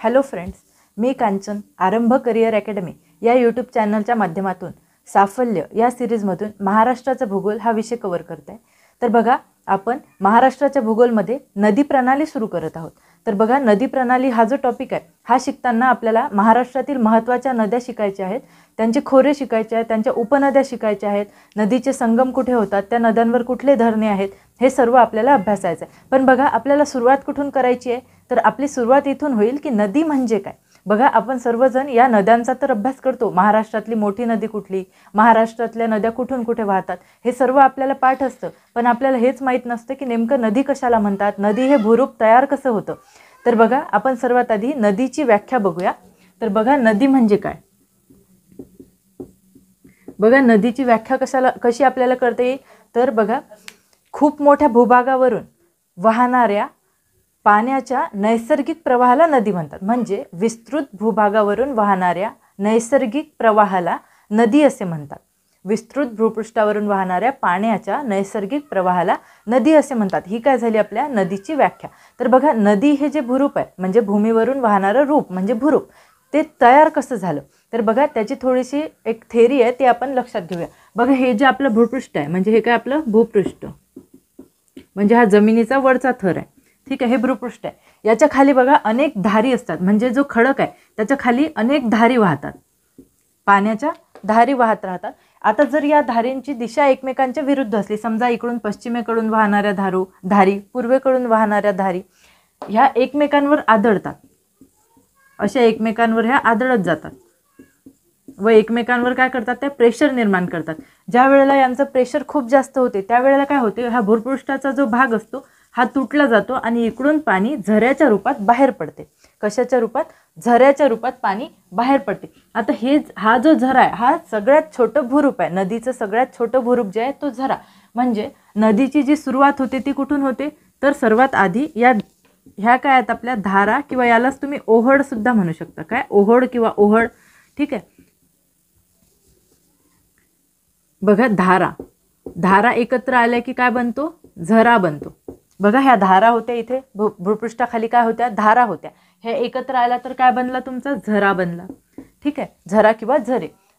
Hello friends, मी कांचन आरंभ career academy या YouTube चॅनलच्या माध्यमातून साफल्य या सिरीजमधून महाराष्ट्राचा भूगोल हा विषय कव्हर करत आहे। तर बघा, आपण महाराष्ट्राच्या भूगोलमध्ये नदी प्रणाली सुरू करत आहोत। तर बघा, नदी प्रणाली हा जो टॉपिक आहे हा शिकताना आपल्याला महाराष्ट्रातील महत्त्वाच्या नद्या शिकायच्या आहेत, त्यांचे खोरे शिकायचे आहेत, त्यांच्या उपनद्या शिकायच्या आहेत, नदीचे संगम कुठे होतात, त्या नद्यांवर कुठले धरणे आहेत, हे सर्व आपल्याला अभ्यासायचं आहे। पण बघा, आपल्याला सुरुवात कुठून करायची आहे? तर आपली सुरुवात इथून होईल की नदी म्हणजे काय। बघा, आपण सर्वजण या नद्यांचा तर अभ्यास करतो, महाराष्ट्रातली मोठी नदी कुठली, महाराष्ट्रातल्या नद्या कुठून कुठे वाहतात, हे सर्व आपल्याला पाठ असतं। पण आपल्याला हेच माहीत नसतं की नेमकं नदी कशाला म्हणतात, नदी हे भूरूप तयार कसं होतं। तर बघा, आपण सर्वात आधी नदीची व्याख्या बघूया। तर बघा, नदी म्हणजे काय। बघा, नदीची व्याख्या कशी आपल्याला करता येईल? तर बघा, खूप मोठ्या भूभागावरून वाहणाऱ्या पाण्याच्या नैसर्गिक प्रवाहाला नदी म्हणतात। म्हणजे विस्तृत भूभागावरून वाहणाऱ्या नैसर्गिक प्रवाहाला नदी असे म्हणतात। विस्तृत भूपृष्ठावरून वाहणाऱ्या पाण्याच्या नैसर्गिक प्रवाहाला नदी असे म्हणतात। ही काय झाली आपल्या नदीची व्याख्या। तर बघा, नदी हे जे भूरूप आहे, म्हणजे भूमीवरून वाहणारं रूप म्हणजे भूरूप, ते तयार कसं झालं? तर बघा, त्याची थोडीशी एक थेरी आहे, ते आपण लक्षात घेऊया। बघा, हे जे आपलं भूपृष्ठ आहे, म्हणजे हे काय आपलं भूपृष्ठ, म्हणजे हा जमिनीचा वरचा थर आहे, ठीक आहे, हे भूपृष्ठ आहे। याच्या खाली बघा अनेक धारी असतात, म्हणजे जो खडक आहे त्याच्या खाली अनेक धारी वाहतात, पाण्याच्या धारी वाहत राहतात। आता जर या धारींची दिशा एकमेकांच्या विरुद्ध असली, समजा इकडून पश्चिमेकडून वाहणाऱ्या धारी, पूर्वेकडून वाहणाऱ्या धारी ह्या एकमेकांवर आदळतात, अशा एकमेकांवर ह्या आदळत जातात व एकमेकांवर काय करतात, त्या प्रेशर निर्माण करतात। ज्या वेळेला यांचं प्रेशर खूप जास्त होते त्यावेळेला काय होते, हा भूपृष्ठाचा जो भाग असतो हा तुटला जातो आणि इकडून पाणी झऱ्याच्या रूपात बाहेर पडते। कशाच्या रूपात? झऱ्याच्या रूपात पाणी बाहेर पडते। आता हा जो झरा आहे हा सगळ्यात छोटं भूरूप आहे, नदीचं सगळ्यात छोटं भूरूप जे आहे तो झरा। म्हणजे नदीची जी सुरुवात होते ती कुठून होते? तर सर्वात आधी ह्या काय आहेत आपल्या धारा, किंवा यालाच तुम्ही ओहळ सुद्धा म्हणू शकता। काय? ओहळ किंवा ओहळ, ठीक आहे। बघा, धारा एकत्र आल्या की काय बनतो? झरा बनतो। बघा, ह्या धारा होत्या, इथे भूपृष्ठाखाली काय होत्या? धारा होत्या। ह्या एकत्र आल्या तर काय बनला? तुमचा झरा बनला, ठीक आहे, झरा किंवा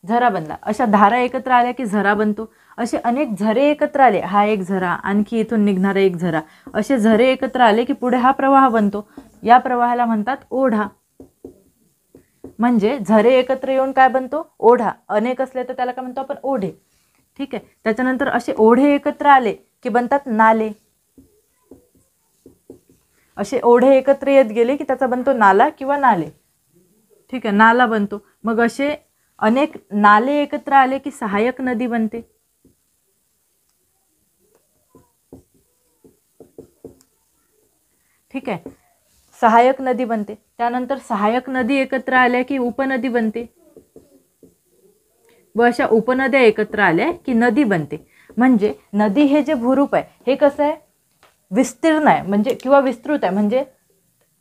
झरा बनला। अशा धारा एकत्र आल्या की झरा बनतो। असे अनेक झरे एकत्र आले, हा एक झरा, आणखी इथून निघणारा एक झरा, असे झरे एकत्र आले की पुढे हा प्रवाह बनतो। या प्रवाहाला म्हणतात ओढा। म्हणजे झरे एकत्र येऊन काय बनतो? ओढा। अनेक असले तर त्याला काय म्हणतो आपण? ओढे, ठीक आहे। त्याच्यानंतर असे ओढे एकत्र आले की बनतात नाले। असे ओढे एकत्र येत गेले की त्याचा बनतो नाला किंवा नाले, ठीक आहे, नाला बनतो। मग असे अनेक नाले एकत्र आले की सहायक नदी बनते, ठीक आहे, सहायक नदी बनते। त्यानंतर सहायक नदी एकत्र आल्या की उपनदी बनते, व अशा उपनद्या एकत्र आल्या की नदी बनते। म्हणजे नदी हे जे भूरूप आहे हे कसं आहे? विस्तीर्ण आहे, म्हणजे किंवा विस्तृत आहे। म्हणजे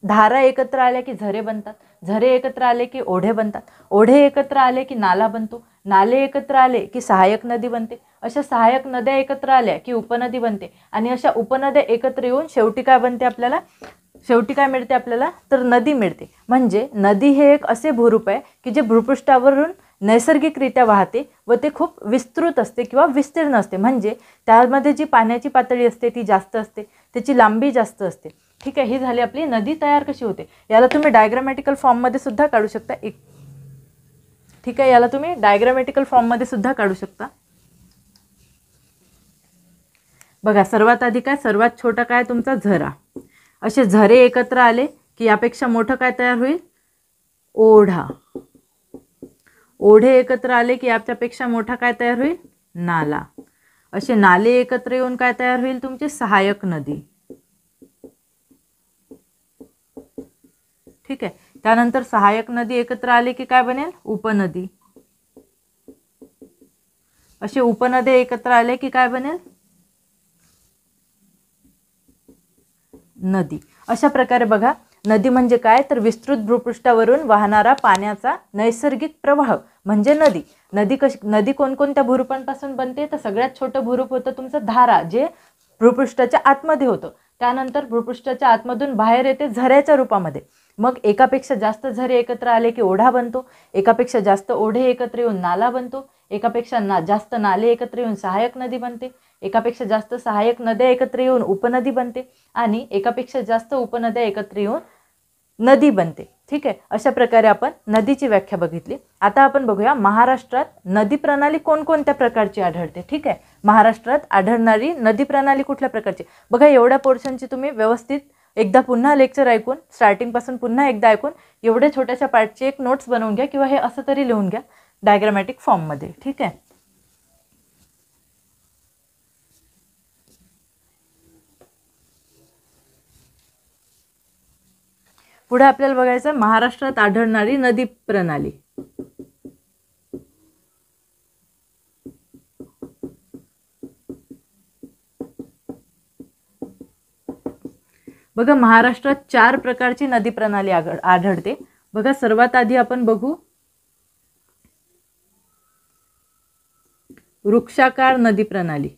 धारा एकत्र आल्या की झरे बनतात, झरे एकत्र आले की ओढे बनतात, ओढे एकत्र आले की नाला बनतो, नाले एकत्र आले की सहायक नदी बनते, अशा सहायक नद्या एकत्र आल्या की उपनदी बनते, आणि अशा उपनद्या एकत्र येऊन शेवटी काय बनते आपल्याला? शेवटी काय मिळते आपल्याला? तर नदी मिळते। म्हणजे नदी हे एक असे भूरूप आहे की जे भूपृष्ठावरून नैसर्गिकरित्या वाहते व ते खूप विस्तृत असते किंवा विस्तीर्ण असते। म्हणजे त्यामध्ये जी पाण्याची पातळी असते ती जास्त असते, त्याची लांबी जास्त असते, ठीक आहे। ही झाली आपली नदी तयार कशी होते। याला तुम्ही डायग्रामॅटिकल फॉर्ममध्ये सुद्धा काढू शकता, ठीक आहे, याला तुम्ही डायग्रामॅटिकल फॉर्ममध्ये सुद्धा काढू शकता। बघा, सर्वात आधी काय? सर्वात छोटा काय? तुमचा झरा। असे झरे एकत्र आले की यापेक्षा मोठं काय तयार होईल? ओढा। ओढे एकत्र आले की याच्यापेक्षा मोठा काय तयार होईल? नाला। असे नाले एकत्र येऊन काय तयार होईल? तुमची सहायक नदी, ठीक आहे। त्यानंतर सहायक नदी एकत्र आले की काय बनेल? उपनदी। असे उपनद्या एकत्र आले की काय बनेल? नदी। अशा प्रकारे बघा, नदी म्हणजे काय? तर विस्तृत भूपृष्ठावरून वाहणारा पाण्याचा नैसर्गिक प्रवाह म्हणजे नदी। नदी कोणकोणत्या भूरूपांपासून बनते? तर सगळ्यात छोटं भूरूप होतं तुमचं धारा, जे भूपृष्ठाच्या आतमध्ये होतं। त्यानंतर भूपृष्ठाच्या आतमधून बाहेर येते झऱ्याच्या रूपामध्ये, मग एकापेक्षा जास्त झरे एकत्र आले की ओढा बनतो, एकापेक्षा जास्त ओढे एकत्र येऊन नाला बनतो, एकापेक्षा जास्त नाले एकत्र येऊन सहायक नदी बनते, एकापेक्षा जास्त सहायक नद्या एकत्र येऊन उपनदी बनते आणि एकापेक्षा जास्त उपनद्या एकत्र येऊन नदी बनते. ठीक आहे, अशा प्रकारे आपण नदीची व्याख्या बघितली. आता आपण बघूया महाराष्ट्रात नदी प्रणाली कोणकोणत्या प्रकारची आढळते. ठीक आहे, महाराष्ट्रात आढळणारी नदी प्रणाली कुठल्या प्रकारची. बघा, एवढ्या पोर्शनची तुम्ही व्यवस्थित एकदा पुन्हा लेक्चर ऐकून स्टार्टिंगपासून पुन्हा एकदा ऐकून एवढ्या छोट्याशा पार्टची एक नोट्स बनवून घ्या किंवा हे असं तरी लिहून घ्या डायग्रामॅटिक फॉर्ममध्ये. ठीक आहे, पुढे आपल्याला बघायचं महाराष्ट्रात आढळणारी नदी प्रणाली. बघा, महाराष्ट्रात 4 प्रकारची नदी प्रणाली आढळते. बघा, सर्वात आधी आपण बघू वृक्षाकार नदी प्रणाली.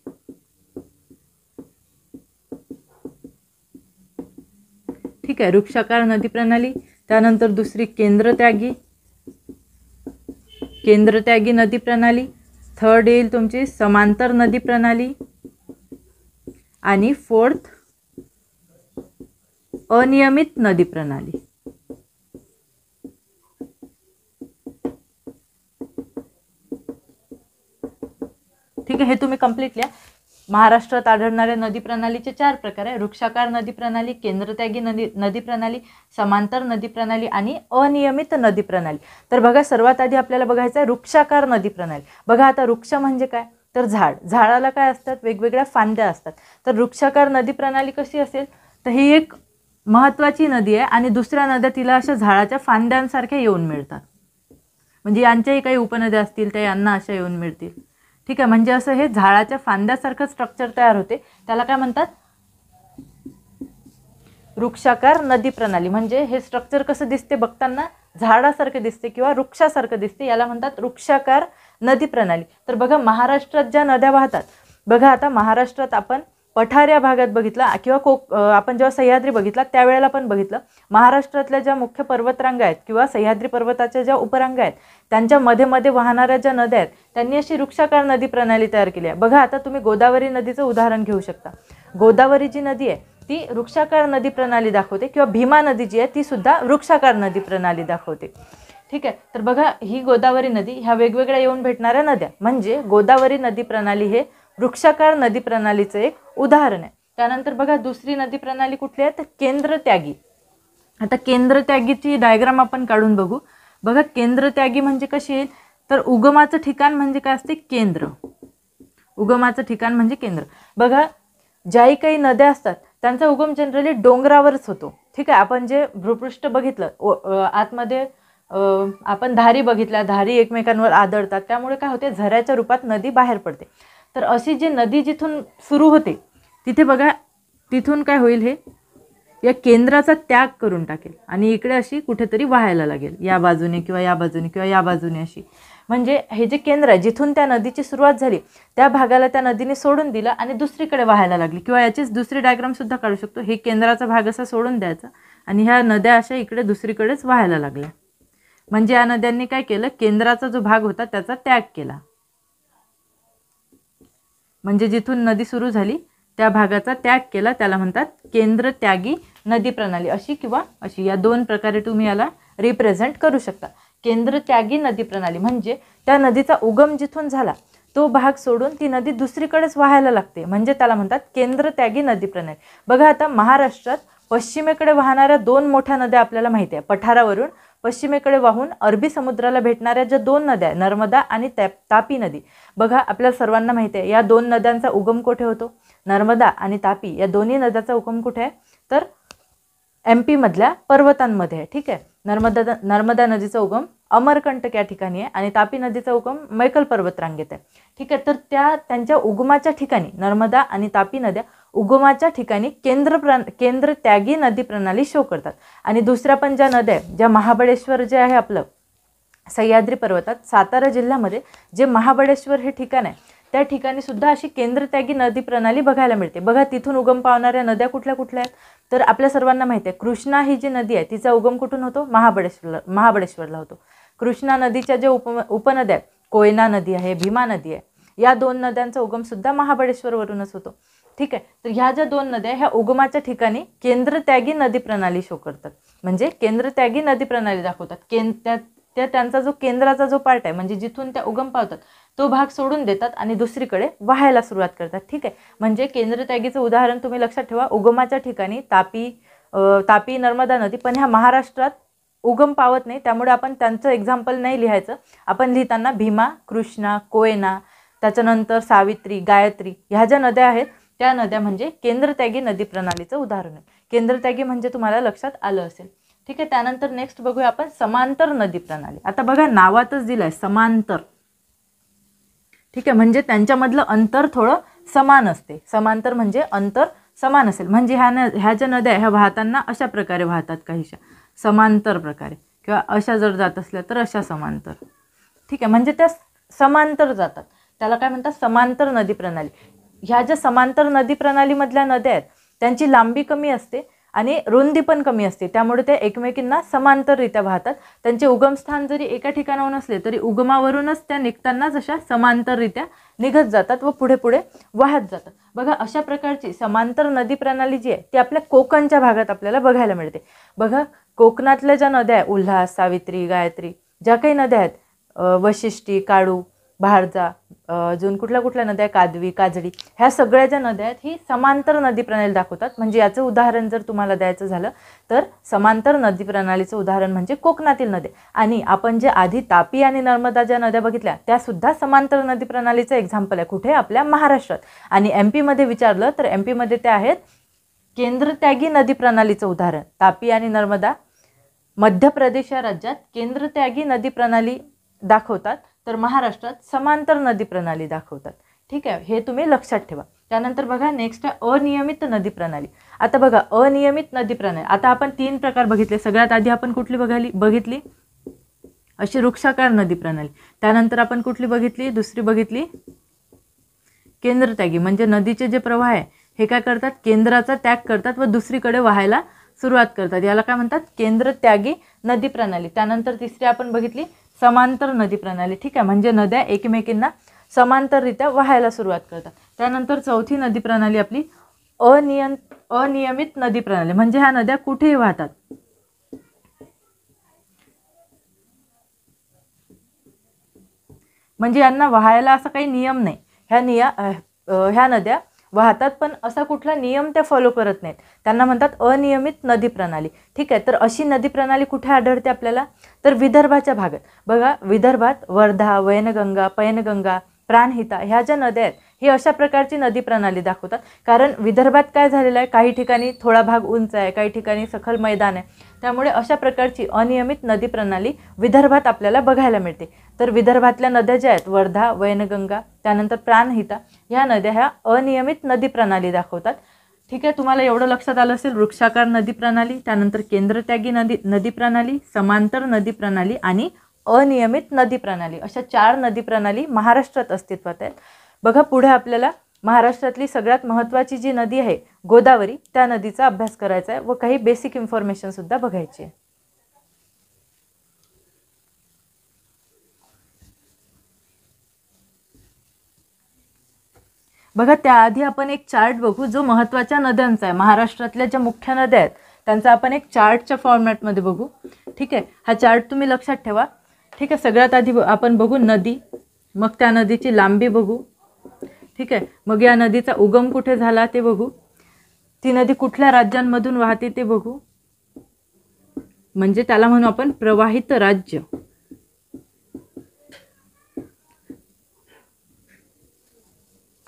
ठीक आहे, वृक्षाकार नदी प्रणाली. त्यानंतर दुसरी केंद्रत्यागी नदी प्रणाली. थर्ड येईल तुमची समांतर नदी प्रणाली आणि फोर्थ अनियमित नदी प्रणाली. ठीक आहे, हे तुम्ही कंप्लीट लिहा. महाराष्ट्रात आढळणाऱ्या नदी प्रणालीचे 4 प्रकार आहे. वृक्षाकार नदी प्रणाली, केंद्रत्यागी नदी प्रणाली, समांतर नदी प्रणाली आणि अनियमित नदी प्रणाली. तर बघा, सर्वात आधी आपल्याला बघायचं आहे वृक्षाकार नदी प्रणाली. बघा, आता वृक्ष म्हणजे काय, तर झाडाला काय असतात, वेगवेगळ्या फांद्या असतात. तर वृक्षाकार नदी प्रणाली कशी असेल, तर ही एक महत्त्वाची नदी आहे आणि दुसऱ्या नद्या तिला अशा झाडाच्या फांद्यांसारख्या येऊन मिळतात. म्हणजे यांच्याही काही उपनद्या असतील त्या यांना अशा येऊन मिळतील. ठीक आहे, म्हणजे असं हे झाडाच्या फांद्यासारखं स्ट्रक्चर तयार होते, त्याला काय म्हणतात, वृक्षाकार नदी प्रणाली. म्हणजे हे स्ट्रक्चर कसं दिसते, बघताना झाडासारखं दिसते किंवा वृक्षासारखं दिसते, याला म्हणतात वृक्षाकार नदी प्रणाली. तर बघा, महाराष्ट्रात ज्या नद्या वाहतात, बघा आता महाराष्ट्रात आपण पठाऱ्या भागात बघितला किंवा आपण जेव्हा सह्याद्री बघितला त्यावेळेला पण बघितलं, महाराष्ट्रातल्या ज्या मुख्य पर्वतरांगा आहेत किंवा सह्याद्री पर्वताच्या ज्या उपरांगा आहेत त्यांच्या मध्ये मध्ये वाहणाऱ्या ज्या नद्या आहेत त्यांनी अशी वृक्षाकार नदी प्रणाली तयार केली आहे. बघा, आता तुम्ही गोदावरी नदीचं उदाहरण घेऊ शकता. गोदावरी जी नदी आहे ती वृक्षाकार नदी प्रणाली दाखवते किंवा भीमा नदी जी आहे ती सुद्धा वृक्षाकार नदी प्रणाली दाखवते. ठीक आहे, तर बघा, ही गोदावरी नदी ह्या वेगवेगळ्या येऊन भेटणाऱ्या नद्या म्हणजे गोदावरी नदी प्रणाली हे वृक्षाकार नदी प्रणालीचं एक उदाहरण आहे. त्यानंतर बघा, दुसरी नदी प्रणाली कुठली आहे, तर केंद्रत्यागी. आता केंद्रत्यागीची डायग्राम आपण काढून बघू. बघा, केंद्रत्यागी म्हणजे कशी येईल, तर उगमाचं ठिकाण म्हणजे काय असते, केंद्र. उगमाचं ठिकाण म्हणजे केंद्र. बघा, ज्याही काही नद्या असतात त्यांचा उगम जनरली डोंगरावरच होतो. ठीक आहे, आपण जे भूपृष्ठ बघितलं आतमध्ये आपण धारी बघितल्या, धारी एकमेकांवर आदळतात, त्यामुळे काय होते, झऱ्याच्या रूपात नदी बाहेर पडते. तर अशी जी नदी जिथून सुरू होते तिथे बघा, तिथून काय होईल, हे या केंद्राचा त्याग करून टाकेल आणि इकडे अशी कुठेतरी वाहायला लागेल, या बाजूने किंवा या बाजूने किंवा या बाजूने अशी. म्हणजे हे जे केंद्र आहे जिथून त्या नदीची सुरुवात झाली त्या भागाला त्या नदीने सोडून दिलं आणि दुसरीकडे वाहायला लागली. किंवा याचीच दुसरी डायग्राम सुद्धा काढू शकतो. हे केंद्राचा भाग असा सोडून द्यायचा आणि ह्या नद्या अशा इकडे दुसरीकडेच वाहायला लागल्या. म्हणजे या नद्यांनी काय केलं, केंद्राचा जो भाग होता त्याचा त्याग केला. म्हणजे जिथून नदी सुरू झाली त्या भागाचा त्याग केला, त्याला म्हणतात केंद्रत्यागी नदी प्रणाली. अशी किंवा अशी, या 2 प्रकारे तुम्ही याला रिप्रेझेंट करू शकता. केंद्रत्यागी नदी प्रणाली म्हणजे त्या नदीचा उगम जिथून झाला तो भाग सोडून ती नदी दुसरीकडेच वाहायला लागते, म्हणजे त्याला म्हणतात केंद्रत्यागी नदी प्रणाली. बघा, आता महाराष्ट्रात पश्चिमेकडे वाहणाऱ्या 2 मोठ्या नद्या आपल्याला माहिती आहे. पठारावरून पश्चिमेकडे वाहून अरबी समुद्राला भेटणाऱ्या ज्या 2 नद्या आहेत, नर्मदा आणि तापी नदी. बघा, आपल्याला सर्वांना माहिती आहे या 2 नद्यांचा उगम कुठे होतो, नर्मदा आणि तापी या दोन्ही नद्याचा उगम कुठे आहे, तर MP मधल्या पर्वतांमध्ये आहे. ठीक आहे, नर्मदा नदीचा उगम अमरकंटक या ठिकाणी आहे आणि तापी नदीचा उगम मैकल पर्वतरांगेत आहे. ठीक आहे, तर त्यांच्या उगमाच्या ठिकाणी नर्मदा आणि तापी नद्या उगमाच्या ठिकाणी केंद्रत्यागी नदी प्रणाली शो करतात. आणि दुसऱ्या पण ज्या नद्या आहेत, ज्या महाबळेश्वर जे आहे आपलं सह्याद्री पर्वतात सातारा जिल्ह्यामध्ये जे महाबळेश्वर हे ठिकाण आहे त्या ठिकाणी सुद्धा अशी केंद्रत्यागी नदी प्रणाली बघायला मिळते. बघा, तिथून उगम पावणाऱ्या नद्या कुठल्या कुठल्या आहेत, तर आपल्या सर्वांना माहिती आहे कृष्णा ही जी नदी आहे तिचा उगम कुठून होतो? महाबळेश्वरला होतो. कृष्णा नदीच्या जे उपनद्या आहेत, कोयना नदी आहे, भीमा नदी आहे, या 2 नद्यांचा उगम सुद्धा महाबळेश्वरवरूनच होतो. ठीक आहे. तर ह्या ज्या 2 नद्या ह्या उगमाच्या ठिकाणी केंद्रत्यागी नदी प्रणाली शो करतात. म्हणजे केंद्रत्यागी नदी प्रणाली दाखवतात. त्यांचा जो केंद्राचा जो पार्ट आहे म्हणजे जिथून त्या उगम पावतात तो भाग सोडून देतात आणि दुसरीकडे वाहायला सुरुवात करतात. ठीक आहे. म्हणजे केंद्रत्यागीचं उदाहरण तुम्ही लक्षात ठेवा. उगमाच्या ठिकाणी तापी नर्मदा नदी, पण ह्या महाराष्ट्रात उगम पावत नाही, त्यामुळे आपण त्यांचं एक्झाम्पल नाही लिहायचं. आपण लिहिताना भीमा, कृष्णा, कोयना, त्याच्यानंतर सावित्री, गायत्री ह्या ज्या नद्या आहेत त्या नद्या म्हणजे केंद्रत्यागी नदी प्रणालीचं उदाहरण आहे. केंद्रत्यागी म्हणजे तुम्हाला लक्षात आलं असेल. ठीक आहे. त्यानंतर नेक्स्ट बघूया आपण समांतर नदी प्रणाली. आता बघा नावातच दिलंय समांतर. ठीक आहे. म्हणजे त्यांच्यामधलं अंतर थोडं समान असते. समांतर म्हणजे अंतर समान असेल. म्हणजे ह्या ज्या नद्या ह्या वाहताना अशा प्रकारे वाहतात, काहीशा समांतर प्रकारे, किंवा अशा जर जात असल्या तर अशा समांतर. ठीक आहे. म्हणजे त्या समांतर जातात, त्याला काय म्हणतात? समांतर नदी प्रणाली. ह्या ज्या समांतर नदी प्रणालीमधल्या नद्या आहेत त्यांची लांबी कमी असते आणि रुंदी पण कमी असते, त्यामुळे ते एकमेकींना समांतररित्या वाहतात. त्यांचे उगमस्थान जरी एका ठिकाणाहून असले तरी उगमावरूनच त्या निघतानाच अशा समांतररित्या निघत जातात व पुढे पुढे वाहत जातात. बघा अशा प्रकारची समांतर नदी प्रणाली जी आहे ती आपल्या कोकणच्या भागात आपल्याला बघायला मिळते. बघा कोकणातल्या ज्या नद्या आहेत, उल्हास, सावित्री, गायत्री, ज्या काही नद्या आहेत, वशिष्ठी, काळू, भारजा, अजून कुठल्या नद्या, कादवी, काजडी, ह्या सगळ्या ज्या नद्या आहेत ही समांतर नदी प्रणाली दाखवतात. म्हणजे याचं उदाहरण जर तुम्हाला द्यायचं झालं तर समांतर नदी प्रणालीचं उदाहरण म्हणजे कोकणातील नद्या. आणि आपण जे आधी तापी आणि नर्मदा ज्या नद्या बघितल्या त्या सुद्धा समांतर नदी प्रणालीचं एक्झाम्पल आहे. कुठे? आपल्या महाराष्ट्रात. आणि MP मध्ये विचारलं तर MP मध्ये ते आहेत केंद्रत्यागी नदी प्रणालीचं उदाहरण. तापी आणि नर्मदा मध्य प्रदेश या राज्यात केंद्रत्यागी नदी प्रणाली दाखवतात, तर महाराष्ट्रात समांतर नदी प्रणाली दाखवतात. ठीक आहे. हे तुम्ही लक्षात ठेवा. त्यानंतर बघा नेक्स्ट आहे अनियमित नदी प्रणाली. आता बघा अनियमित नदी प्रणाली, आता आपण 3 प्रकार बघितले. सगळ्यात आधी आपण कुठली बघितली? अशी वृक्षाकार नदी प्रणाली. त्यानंतर आपण कुठली बघितली? दुसरी बघितली केंद्रत्यागी. म्हणजे नदीचे जे प्रवाह आहे हे काय करतात? केंद्राचा त्याग करतात व दुसरीकडे वाहायला सुरुवात करतात. याला काय म्हणतात? केंद्रत्यागी नदी प्रणाली. त्यानंतर तिसरी आपण बघितली समांतर नदी प्रणाली. ठीक आहे. म्हणजे नद्या एकमेकींना समांतररित्या वाहायला सुरुवात करतात. त्यानंतर चौथी नदी प्रणाली आपली अनियमित नदी प्रणाली. म्हणजे ह्या नद्या कुठेही वाहतात. म्हणजे यांना वाहायला असा काही नियम नाही. ह्या नद्या वाहतात पण असा कुठला नियम त्या फॉलो करत नाहीत. त्यांना म्हणतात अनियमित नदी प्रणाली. ठीक आहे. तर अशी नदी प्रणाली कुठे आढळते आपल्याला? तर विदर्भाच्या भागात. बघा विदर्भात वर्धा, वैनगंगा, पैनगंगा, प्राणहिता ह्या ज्या नद्या आहेत ही अशा प्रकारची नदी प्रणाली दाखवतात. कारण विदर्भात काय झालेलं आहे, काही ठिकाणी थोडा भाग उंच आहे, काही ठिकाणी सखल मैदान आहे, त्यामुळे अशा प्रकारची अनियमित नदी प्रणाली विदर्भात आपल्याला बघायला मिळते. तर विदर्भातल्या नद्या ज्या आहेत वर्धा, वैनगंगा, त्यानंतर प्राणहिता ह्या नद्या ह्या अनियमित नदी प्रणाली दाखवतात. ठीक आहे. तुम्हाला एवढं लक्षात आलं असेल वृक्षाकार नदी प्रणाली, त्यानंतर केंद्रत्यागी नदी प्रणाली, समांतर नदी प्रणाली आणि अनियमित नदी प्रणाली, अशा 4 नदी प्रणाली महाराष्ट्रात अस्तित्वात आहेत. बघा पुढे आपल्याला महाराष्ट्रातली सगळ्यात महत्त्वाची जी नदी आहे गोदावरी, त्या नदीचा अभ्यास करायचा आहे व काही बेसिक इन्फॉर्मेशन सुद्धा बघायची आहे. बघा त्याआधी आपण एक चार्ट बघू जो महत्त्वाच्या नद्यांचा आहे. महाराष्ट्रातल्या ज्या मुख्य नद्या आहेत त्यांचा आपण एक चार्टच्या फॉर्मॅटमध्ये बघू. ठीक आहे. हा चार्ट तुम्ही लक्षात ठेवा. ठीक आहे. सगळ्यात आधी आपण बघू नदी, मग त्या नदीची लांबी बघू. ठीक आहे. मग या नदीचा उगम कुठे झाला ते बघू. ती नदी कुठल्या राज्यांमधून वाहते ते बघू. म्हणजे त्याला म्हणू आपण प्रवाहित राज्य.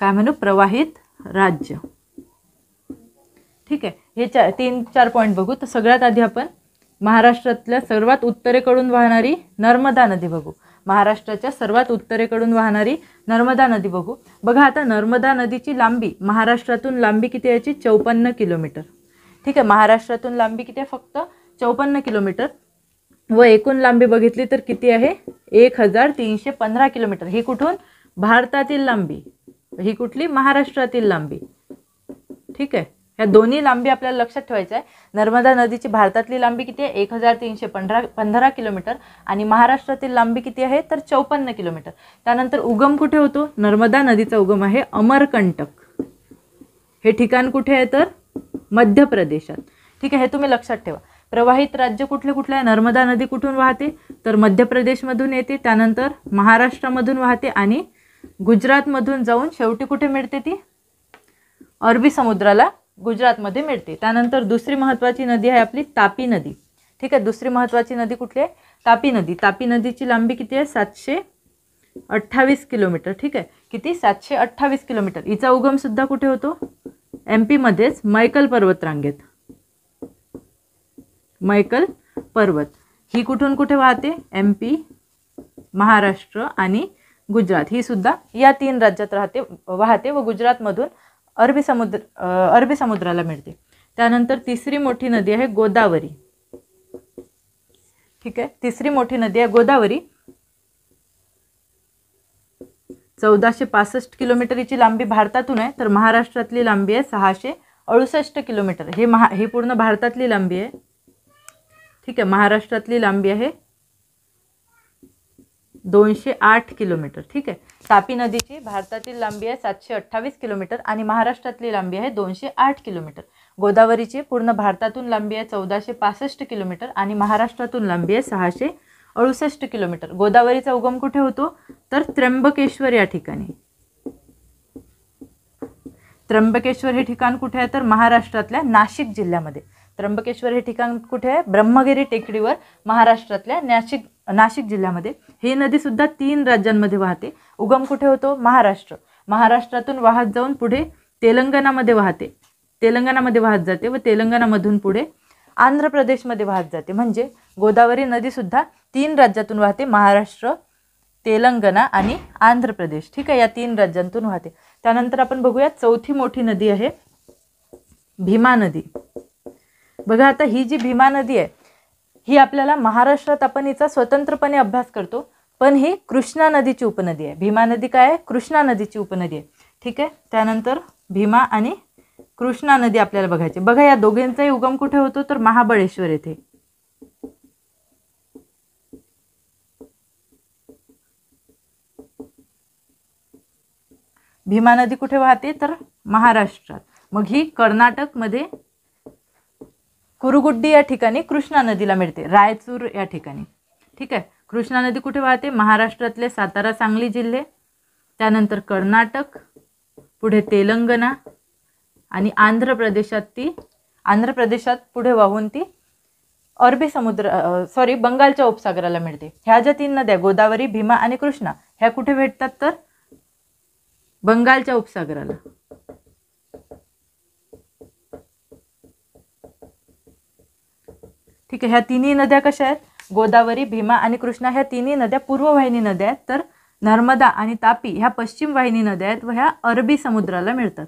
काय म्हणू? प्रवाहित राज्य. ठीक आहे. हे 3-4 पॉईंट बघू. तर सगळ्यात आधी आपण महाराष्ट्रातल्या सर्वात उत्तरेकडून वाहणारी नर्मदा नदी बघू. महाराष्ट्राच्या सर्वात उत्तरेकडून वाहणारी नर्मदा नदी बघू. बघा आता नर्मदा नदीची लांबी महाराष्ट्रातून लांबी किती याची? 54 किलोमीटर. ठीक आहे. महाराष्ट्रातून लांबी किती आहे? फक्त 54 किलोमीटर. व एकूण लांबी बघितली तर किती आहे? 1315 किलोमीटर. ही कुठून? भारतातील लांबी. ही कुठली? महाराष्ट्रातील लांबी. ठीक आहे. ह्या दोन्ही लांबी आपल्याला लक्षात ठेवायचं आहे. नर्मदा नदीची भारतातली लांबी किती आहे? 1315 किलोमीटर आणि महाराष्ट्रातील लांबी किती आहे? तर 54 किलोमीटर. त्यानंतर उगम कुठे होतो? नर्मदा नदीचा उगम आहे अमरकंटक. हे ठिकाण कुठे आहे? तर मध्य प्रदेशात. ठीक आहे, हे तुम्ही लक्षात ठेवा. प्रवाहित राज्य कुठले कुठले आहे? नर्मदा नदी कुठून वाहते? तर मध्य प्रदेशमधून येते, त्यानंतर महाराष्ट्रामधून वाहते आणि गुजरातमधून जाऊन शेवटी कुठे मिळते? ती अरबी समुद्राला गुजरातमध्ये मिळते. त्यानंतर दुसरी महत्त्वाची नदी आहे आपली तापी नदी. ठीक आहे, दुसरी महत्त्वाची नदी कुठली आहे? तापी नदी. तापी नदीची लांबी किती आहे? 728 किलोमीटर. ठीक आहे, किती? 728 किलोमीटर. हिचा उगम सुद्धा कुठे होतो? MP मध्येच मैकल पर्वतरांगेत. मैकल पर्वत ही कुठून कुठे वाहते? MP, महाराष्ट्र आणि गुजरात. ही सुद्धा या 3 राज्यात वाहते व गुजरातमधून अरबी समुद्राला मिळते. त्यानंतर तिसरी मोठी नदी आहे गोदावरी. ठीक आहे, तिसरी मोठी नदी आहे गोदावरी. 1465 किलोमीटर हिची लांबी भारतातून आहे, तर महाराष्ट्रातली लांबी आहे 668 किलोमीटर. हे पूर्ण भारतातली लांबी आहे. ठीक आहे, महाराष्ट्रातली लांबी आहे 208 किलोमीटर. ठीक आहे, तापी नदीची भारतातील लांबी आहे 728 किलोमीटर आणि महाराष्ट्रातली लांबी आहे 208 किलोमीटर. गोदावरीची पूर्ण भारतातून लांबी आहे 1465 किलोमीटर आणि महाराष्ट्रातून लांबी आहे 668 किलोमीटर. गोदावरीचा उगम कुठे होतो? तर त्र्यंबकेश्वर या ठिकाणी. त्र्यंबकेश्वर हे ठिकाण कुठे आहे? तर महाराष्ट्रातल्या नाशिक जिल्ह्यामध्ये. त्र्यंबकेश्वर हे ठिकाण कुठे आहे? ब्रह्मगिरी टेकडीवर, महाराष्ट्रातल्या नाशिक जिल्ह्यामध्ये. ही नदी सुद्धा 3 राज्यांमध्ये वाहते. उगम कुठे होतो? महाराष्ट्र. महाराष्ट्रातून वाहत जाऊन पुढे तेलंगणामध्ये वाहत जाते व तेलंगणामधून पुढे आंध्र प्रदेशमध्ये वाहत जाते. म्हणजे गोदावरी नदी सुद्धा 3 राज्यातून वाहते, महाराष्ट्र, तेलंगणा आणि आंध्र प्रदेश. ठीक आहे, या 3 राज्यांतून वाहते. त्यानंतर आपण बघूया चौथी मोठी नदी आहे भीमा नदी. बघा आता ही जी भीमा नदी आहे ही आपल्याला महाराष्ट्रात आपण हिचा स्वतंत्रपणे अभ्यास करतो, पण ही कृष्णा नदीची उपनदी आहे. भीमा नदी काय आहे? कृष्णा नदीची उपनदी आहे. ठीक आहे, त्यानंतर भीमा आणि कृष्णा नदी आपल्याला बघायची. बघा या दोघांचाही उगम कुठे होतो? तर महाबळेश्वर येथे. भीमा नदी कुठे वाहते? तर महाराष्ट्रात. मग ही कर्नाटकमध्ये कुरुगुड्डी या ठिकाणी कृष्णा नदीला मिळते, रायचूर या ठिकाणी. ठीक आहे, कृष्णा नदी कुठे वाहते? महाराष्ट्रातले सातारा, सांगली जिल्हे, त्यानंतर कर्नाटक, पुढे तेलंगणा आणि आंध्र प्रदेशात पुढे वाहून ती बंगालच्या उपसागराला मिळते. ह्या ज्या 3 नद्या गोदावरी, भीमा आणि कृष्णा ह्या कुठे भेटतात? तर बंगालच्या उपसागराला. ठीक आहे, ह्या 3ही नद्या कशा आहेत? गोदावरी, भीमा आणि कृष्णा ह्या 3ही नद्या पूर्ववाहिनी नद्या आहेत, तर नर्मदा आणि तापी ह्या पश्चिम वाहिनी नद्या आहेत व ह्या अरबी समुद्राला मिळतात.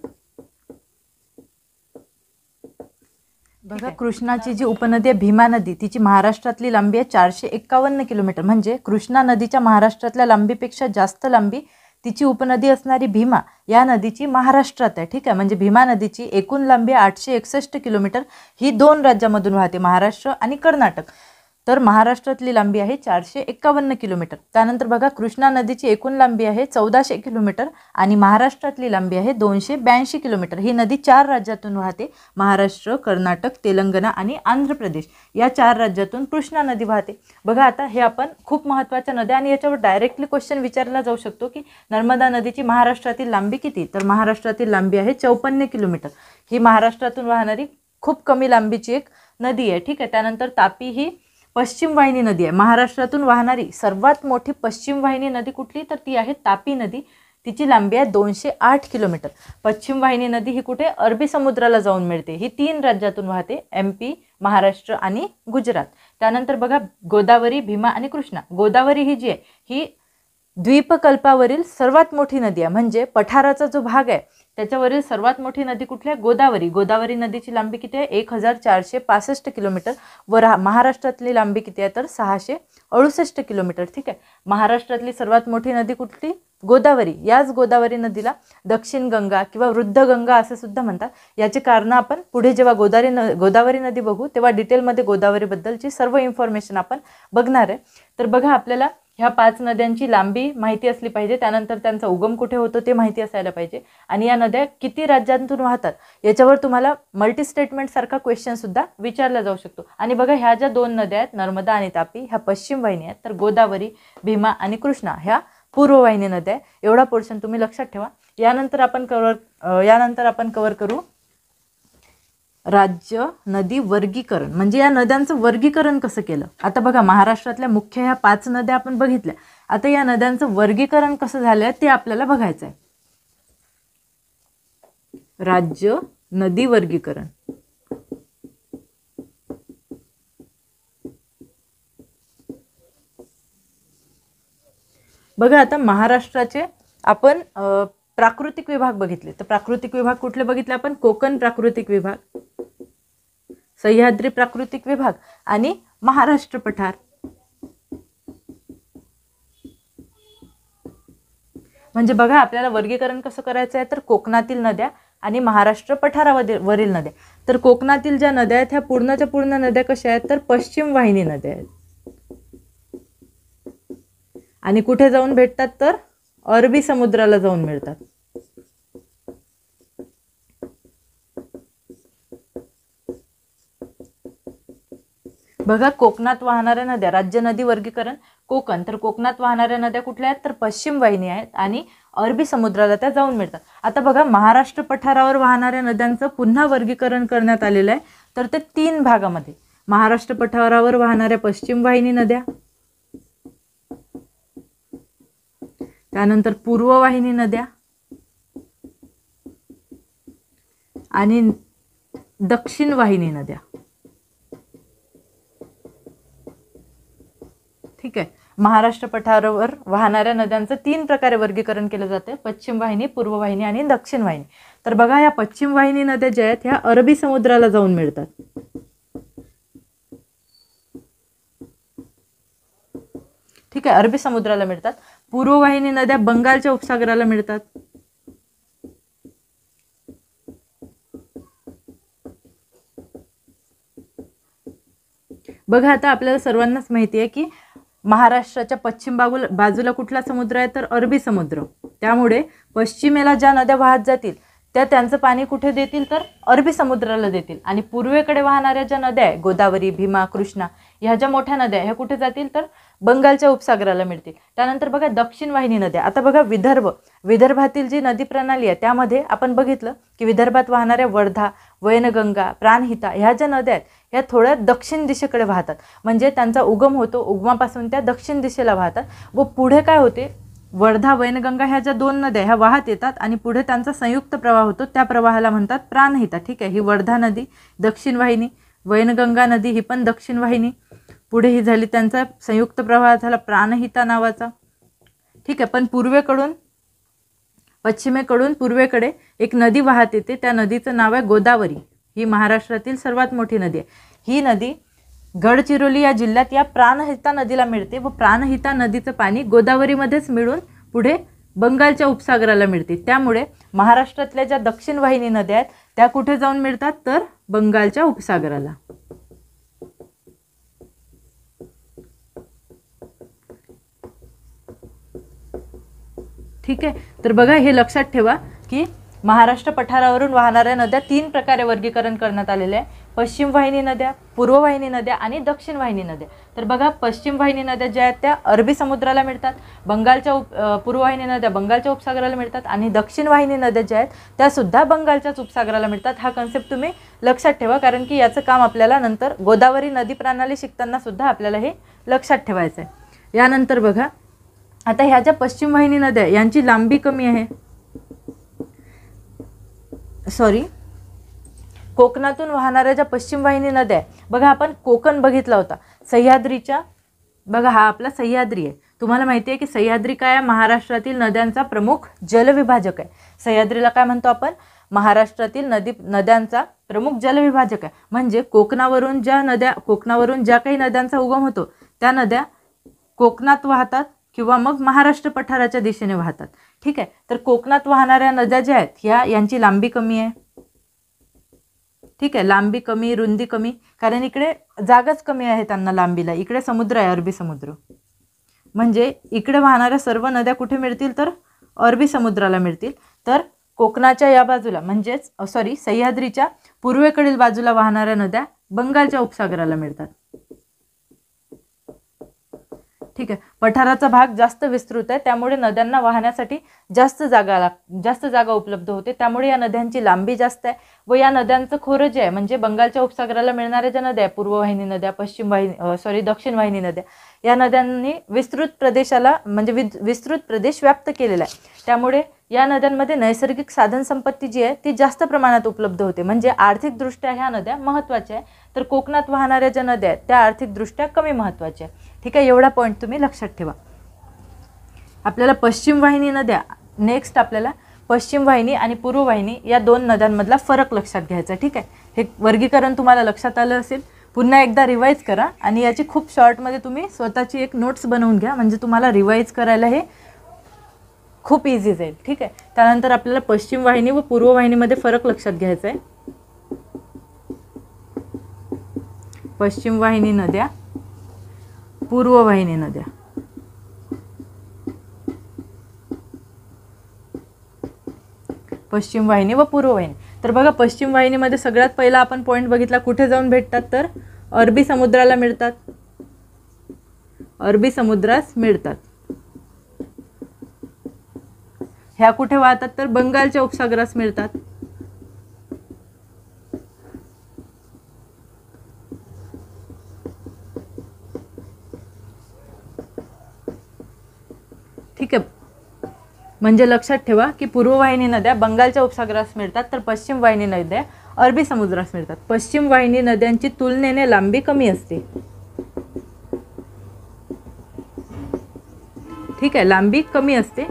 बघा कृष्णाची जी उपनदी आहे भीमा नदी, तिची महाराष्ट्रातली लांबी आहे 451 किलोमीटर. म्हणजे कृष्णा नदीच्या महाराष्ट्रातल्या लांबीपेक्षा जास्त लांबी तिची उपनदी असणारी भीमा या नदीची महाराष्ट्रात आहे. ठीक आहे, म्हणजे भीमा नदीची एकूण लांबी 861 किलोमीटर. ही 2 राज्यामधून वाहते, महाराष्ट्र आणि कर्नाटक. तर महाराष्ट्रातली लांबी आहे 451 किलोमीटर. त्यानंतर बघा कृष्णा नदीची एकूण लांबी आहे 1400 किलोमीटर आणि महाराष्ट्रातली लांबी आहे 282 किलोमीटर. ही नदी 4 राज्यातून वाहते, महाराष्ट्र, कर्नाटक, तेलंगणा आणि आंध्र प्रदेश या 4 राज्यातून कृष्णा नदी वाहते. बघा आता हे आपण खूप महत्त्वाच्या नद्या आणि याच्यावर डायरेक्टली क्वेश्चन विचारला जाऊ शकतो की नर्मदा नदीची महाराष्ट्रातील लांबी किती? तर महाराष्ट्रातील लांबी आहे 54 किलोमीटर. ही महाराष्ट्रातून वाहणारी खूप कमी लांबीची एक नदी आहे. ठीक आहे, त्यानंतर तापी ही पश्चिम वाहिनी नदी आहे. महाराष्ट्रातून वाहणारी सर्वात मोठी पश्चिम वाहिनी नदी कुठली? तर ती आहे तापी नदी. तिची लांबी आहे 208 किलोमीटर. पश्चिम वाहिनी नदी ही कुठे? अरबी समुद्राला जाऊन मिळते. ही 3 राज्यातून वाहते, MP, महाराष्ट्र आणि गुजरात. त्यानंतर बघा गोदावरी, भीमा आणि कृष्णा. गोदावरी ही जी आहे ही द्वीपकल्पावरील सर्वात मोठी नदी आहे. म्हणजे पठाराचा जो भाग आहे त्याच्यावरील सर्वात मोठी नदी कुठली आहे? गोदावरी. गोदावरी नदीची लांबी किती आहे? 1465 किलोमीटर. व महाराष्ट्रातली लांबी किती आहे? तर 668 किलोमीटर. ठीक आहे, महाराष्ट्रातली सर्वात मोठी नदी कुठली? गोदावरी, याच गोदावरी नदीला दक्षिण गंगा किंवा वृद्ध गंगा असं सुद्धा म्हणतात. याचे कारण आपण पुढे जेव्हा गोदावरी नदी बघू तेव्हा डिटेलमध्ये गोदावरीबद्दलची सर्व इन्फॉर्मेशन आपण बघणार आहे. तर बघा, आपल्याला ह्या 5 नद्यांची लांबी माहिती असली पाहिजे, त्यानंतर त्यांचा उगम कुठे होतो ते माहिती असायला पाहिजे, आणि या नद्या किती राज्यांतून वाहतात याच्यावर तुम्हाला मल्टी स्टेटमेंट सारखा क्वेश्चन सुद्धा विचारला जाऊ शकतो. आणि बघा, ह्या ज्या 2 नद्या आहेत नर्मदा आणि तापी, ह्या पश्चिम वाहिनी आहेत, तर गोदावरी, भीमा आणि कृष्णा ह्या पूर्व वाहिनी नद्या आहे. एवढा पोर्शन तुम्ही लक्षात ठेवा. यानंतर आपण कव्हर करू राज्य नदी वर्गीकरण, म्हणजे या नद्यांचं वर्गीकरण कसं केलं. आता बघा, महाराष्ट्रातल्या मुख्य ह्या 5 नद्या आपण बघितल्या. आता या नद्यांचं वर्गीकरण कसं झालं ते आपल्याला बघायचं आहे. राज्य नदी वर्गीकरण. बघा, आता महाराष्ट्राचे आपण प्राकृतिक विभाग बघितले. तर प्राकृतिक विभाग कुठले बघितले आपण? कोकण प्राकृतिक विभाग, सह्याद्री प्राकृतिक विभाग आणि महाराष्ट्र पठार. म्हणजे बघा, आपल्याला वर्गीकरण कसं करायचं आहे, तर कोकणातील नद्या आणि महाराष्ट्र पठारावरील नद्या. तर कोकणातील ज्या नद्या आहेत ह्या पूर्णच्या पूर्ण नद्या कशा आहेत, तर पश्चिम वाहिनी नद्या आहेत. आणि कुठे जाऊन भेटतात, तर अरबी समुद्राला जाऊन मिळतात. बघा, कोकणात वाहणाऱ्या नद्या, राज्य नदी वर्गीकरण कोकण. तर कोकणात वाहणाऱ्या नद्या कुठल्या आहेत, तर पश्चिम वाहिनी आहेत आणि अरबी समुद्राला त्या जाऊन मिळतात. आता बघा, महाराष्ट्र पठारावर वाहणाऱ्या नद्यांचं पुन्हा वर्गीकरण करण्यात आलेलं आहे. तर ते 3 भागामध्ये, महाराष्ट्र पठारावर वाहणाऱ्या पश्चिम वाहिनी नद्या, त्यानंतर पूर्व वाहिनी नद्या आणि दक्षिण वाहिनी नद्या. ठीक आहे. महाराष्ट्र पठारावर वाहणाऱ्या नद्यांचं 3 प्रकारे वर्गीकरण केलं जाते, पश्चिम वाहिनी, पूर्व वाहिनी आणि दक्षिण वाहिनी. तर बघा, या पश्चिम वाहिनी नद्या ज्या आहेत ह्या अरबी समुद्राला जाऊन मिळतात. ठीक आहे, अरबी समुद्राला मिळतात. पूर्व वाहिनी नद्या बंगालच्या उपसागराला मिळतात. बघा, आता आपल्याला सर्वांनाच माहिती आहे की महाराष्ट्राच्या पश्चिम बाजूला कुठला समुद्र आहे, तर अरबी समुद्र. त्यामुळे पश्चिमेला ज्या नद्या वाहत जातील त्या त्यांचं पाणी कुठे देतील, तर अरबी समुद्राला देतील. आणि पूर्वेकडे वाहणाऱ्या ज्या नद्या आहे, गोदावरी, भीमा, कृष्णा, ह्या ज्या मोठ्या नद्या ह्या कुठे जातील, तर बंगालच्या उपसागराला मिळतील. त्यानंतर बघा, दक्षिण वाहिनी नद्या. आता बघा, विदर्भातील जी नदी प्रणाली आहे त्यामध्ये आपण बघितलं की विदर्भात वाहणाऱ्या वर्धा, वैनगंगा, प्राणहिता ह्या ज्या नद्या आहेत ह्या थोड्या दक्षिण दिशेकडे वाहतात. म्हणजे त्यांचा उगम होतो, उगमापासून त्या दक्षिण दिशेला वाहतात. व पुढे काय होते, वर्धा, वैनगंगा ह्या ज्या 2 नद्या ह्या वाहत येतात आणि पुढे त्यांचा संयुक्त प्रवाह होतो, त्या प्रवाहाला म्हणतात प्राणहिता. ठीक आहे, ही वर्धा नदी दक्षिण वाहिनी, वैनगंगा नदी ही पण दक्षिण वाहिनी. पुढे ही झाली त्यांचा संयुक्त प्रवाह झाला प्राणहिता नावाचा. ठीक आहे, पण पश्चिमेकडून पूर्वेकडे एक नदी वाहत येते, त्या नदीचं नाव आहे गोदावरी. ही महाराष्ट्रातील सर्वात मोठी नदी आहे. ही नदी गडचिरोली या जिल्ह्यात या प्राणहिता नदीला मिळते व प्राणहिता नदीचं पाणी गोदावरीमध्येच मिळून पुढे बंगालच्या उपसागराला मिळते. त्यामुळे महाराष्ट्रातल्या ज्या दक्षिण वाहिनी नद्या आहेत त्या कुठे जाऊन मिळतात, तर बंगालच्या उपसागराला. ठीक आहे, तर बघा, हे लक्षात ठेवा की महाराष्ट्र पठारावरून वाहणाऱ्या नद्या 3 प्रकारे वर्गीकरण करण्यात आलेले आहे. पश्चिम वाहिनी नद्या, पूर्व वाहिनी नद्या आणि दक्षिण वाहिनी नद्या. तर बघा, पश्चिम वाहिनी नद्या ज्या आहेत त्या अरबी समुद्राला मिळतात, पूर्व वाहिनी नद्या बंगालच्या उपसागराला मिळतात आणि दक्षिण वाहिनी नद्या ज्या आहेत त्या सुद्धा बंगालच्याच उपसागराला मिळतात. हा कन्सेप्ट तुम्ही लक्षात ठेवा, कारण की याचं काम आपल्याला नंतर गोदावरी नदी प्रणाली शिकताना सुद्धा आपल्याला हे लक्षात ठेवायचं आहे. यानंतर बघा, आता ह्या ज्या पश्चिम वाहिनी नद्या यांची लांबी कमी आहे, कोकणातून वाहणाऱ्या ज्या पश्चिम वाहिनी नद्या आहे, बघा आपण कोकण बघितला होता, सह्याद्रीच्या, बघा हा आपला सह्याद्री आहे. तुम्हाला माहिती आहे की सह्याद्री काय आहे, महाराष्ट्रातील नद्यांचा प्रमुख जलविभाजक आहे. सह्याद्रीला काय म्हणतो आपण, महाराष्ट्रातील नद्यांचा प्रमुख जलविभाजक आहे. म्हणजे कोकणावरून ज्या काही नद्यांचा उगम होतो त्या नद्या कोकणात वाहतात किंवा मग महाराष्ट्र पठाराच्या दिशेने वाहतात. ठीक आहे. तर कोकणात वाहणाऱ्या नद्या ज्या आहेत यांची लांबी कमी आहे. ठीक आहे, लांबी कमी, रुंदी कमी, कारण इकडे जागाच कमी आहे त्यांना लांबीला. इकडे समुद्र आहे, अरबी समुद्र. म्हणजे इकडे वाहणाऱ्या सर्व नद्या कुठे मिळतील तर अरबी समुद्राला मिळतील. तर कोकणाच्या या बाजूला म्हणजेच सह्याद्रीच्या पूर्वेकडील बाजूला वाहणाऱ्या नद्या बंगालच्या उपसागराला मिळतात. ठीक आहे. पठाराचा भाग जास्त विस्तृत आहे, त्यामुळे नद्यांना वाहण्यासाठी जास्त जागा उपलब्ध होते. त्यामुळे या नद्यांची लांबी जास्त आहे व या नद्यांचं खोरं जे आहे म्हणजे बंगालच्या उपसागराला मिळणाऱ्या ज्या नद्या आहे, पूर्ववाहिनी नद्या, दक्षिण वाहिनी नद्या, या नद्यांनी विस्तृत प्रदेश व्याप्त केलेला आहे. त्यामुळे या नद्यांमध्ये नैसर्गिक साधन संपत्ती जी आहे ती जास्त प्रमाणात उपलब्ध होते. म्हणजे आर्थिकदृष्ट्या ह्या नद्या महत्त्वाच्या आहे. तर कोकणात वाहणाऱ्या ज्या नद्या आहेत त्या आर्थिकदृष्ट्या कमी महत्त्वाच्या आहे. ठीक आहे, एवढा पॉईंट तुम्ही लक्षात ठेवा. आपल्याला पश्चिम वाहिनी नद्या, नेक्स्ट आपल्याला पश्चिम वाहिनी आणि पूर्व वाहिनी या दोन नद्यांमधला फरक लक्षात घ्यायचा. ठीक आहे, हे वर्गीकरण तुम्हाला लक्षात आलं असेल. पुन्हा एकदा रिवाईज करा आणि याची खूप शॉर्टमध्ये तुम्ही स्वतःची एक नोट्स बनवून घ्या, म्हणजे तुम्हाला रिवाईज करायला हे खूप इझी जाईल. ठीक आहे. त्यानंतर आपल्याला पश्चिम वाहिनी व पूर्व वाहिनीमध्ये फरक लक्षात घ्यायचा आहे. पश्चिम वाहिनी नद्या, पूर्व वाहिनी नद्या. पश्चिम वाहिनी व पूर्व वाहिनी. तर बघा, पश्चिम वाहिनीमध्ये सगळ्यात पहिला आपण पॉईंट बघितला, कुठे जाऊन भेटतात तर अरबी समुद्राला मिळतात. अरबी समुद्रास मिळतात. ह्या कुठे वाहतात तर बंगालच्या उपसागरास मिळतात. ठीक आहे, म्हणजे लक्षात ठेवा की पूर्व वाहिनी नद्या बंगालच्या उपसागरास मिळतात तर पश्चिम वाहिनी नद्या अरबी समुद्रास मिळतात. पश्चिम वाहिनी नद्यांची तुलनेने लांबी कमी असते. ठीक आहे, लांबी कमी असते.